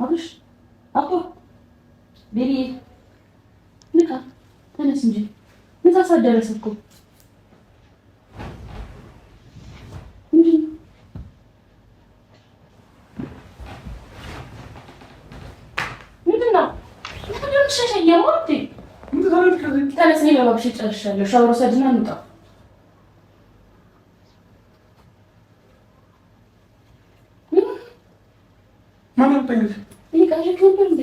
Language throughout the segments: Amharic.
አብሽ አቆ ቤሪ ንካ ተነስ እንጂ ምሳ ሳደረሰ እኮ ተነስ እኔ ለባብሽ ጨርሻለሁ። ሻወር ወሰድና እንውጣ። እየቃዠህ ነበር እንዴ?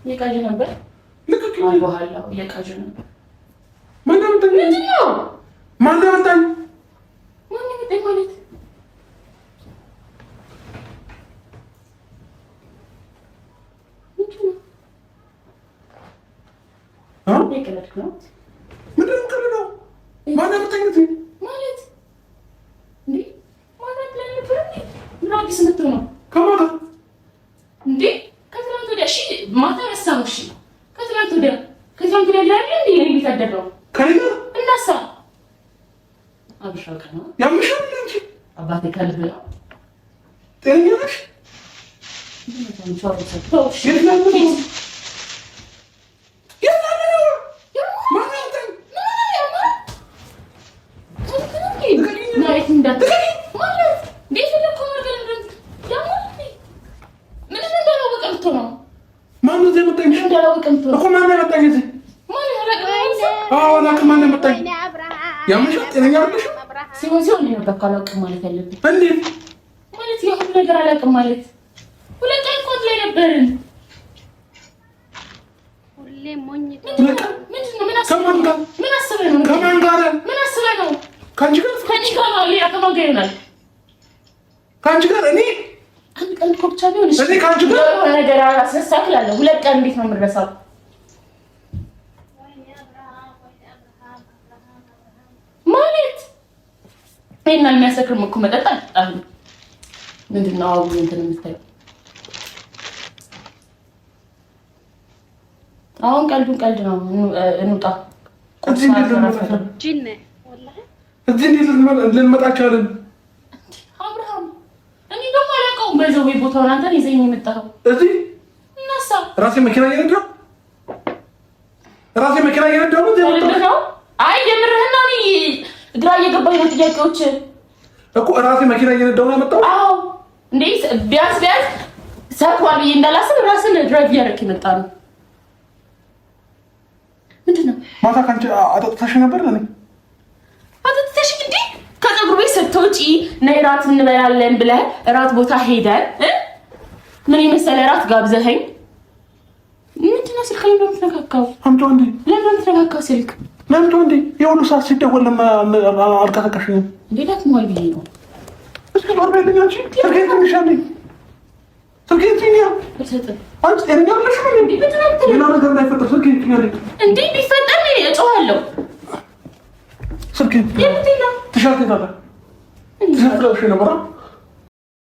እየቃዠህ ነበር? በኋላ እየቃዠህ ነበር። ምንድን ነው? ማን ያመጣኝ? ማን ያመጣኝ ማለት የቀለድክ ነው? ምንድን ነው የምቀልደው? ማን ያመጣኝ ማለት እንዴ? ማለት ላይ ነበር እንዴ? ምን አዲስ መጥቶ ነው? ከማታ እንዴ? ከትናንት ወዲያ። እሺ ማታ ረሳሁ። እሺ ከትናንት ወዲያ ላይ እንዴ የኔ ቤት አደረው ከኔ እናሳ አብሻው ከና ያምሻል እንጂ አባቴ ከልብ ነው። ጤነኛ ነሽ? ምን ታውቃለህ? ሲሆን ነው በቃ አላውቅም ማለት ያለብኝ። እንዴት ማለት የሁሉ ነገር አላውቅም ማለት ሁለት ቀን ኮት ላይ ነበርን። ሁሌ ሞኝ ምንድነው? ምን አስበህ ነው? ከማን ጋር? ምን አስበህ ነው? ከአንቺ ጋር ነው። ሌላ ከማን ጋር ይሆናል? ከአንቺ ጋር እኔ አንድ ቀን እኮ ብቻ ቢሆን እኔ ከአንቺ ጋር የሆነ ነገር አስነሳክላለሁ። ሁለት ቀን እንዴት ነው የምንረሳው? ማለት እና የሚያሰክርም እኮ መጠጥ አልጠጣም። ምንድን ነው አሁን እንትን የምታየው? አሁን ቀልዱን ቀልድ ነው። እንውጣ። እዚህ እንዴት ልንመጣ ቻለን? አብርሃም እኔ ደግሞ አላውቀውም። በዛው ወይ ቦታውን አንተን ይዘኝ የመጣኸው እዚህ እናሳ ራሴ መኪና እየነዳሁ ነው። አይ የምርህና እኔ ግራ እየገባኝ ነው ጥያቄዎች እኮ ራሴ መኪና እየነዳሁ ነው የመጣሁት። አዎ እንዴ ቢያንስ ሰርቷል ብዬ እንዳላስብ ራስን ድራይቭ እያደረክ የመጣ ነው። ምንድን ነው ማታ ከአንቺ አጠጥተሽ ነበር? ለኔ አጠጥተሽ እንዴ? ከፀጉር ቤት ስትወጪ ነይ እራት እንበላለን ብለህ እራት ቦታ ሄደን ምን የመሰለ እራት ጋብዘኸኝ ምንድን ነው ስልክ ላይ የምትነካካው? አምጪው እንዴ! ለምን ነው የምትነካካው ስልክ? ለምንድነው እንዴ የሁሉ ሰዓት ሲደወል አልቀሰቀሽኝም? እንዴ ዳክሞል ብዬ ነው። እስኪ ዞር በይልኝ አንቺ። ስልኬን ትንሻለኝ። ስልኬን ትኛ አንቺ ጤነኛ ነሽ? ሌላ ነገር እንዳይፈጠር ስልኬን ትኛለኝ። እንዴ ቢፈጠር እጮሃለሁ። ስልኬን ትሻት ታለ ትሻት ነበር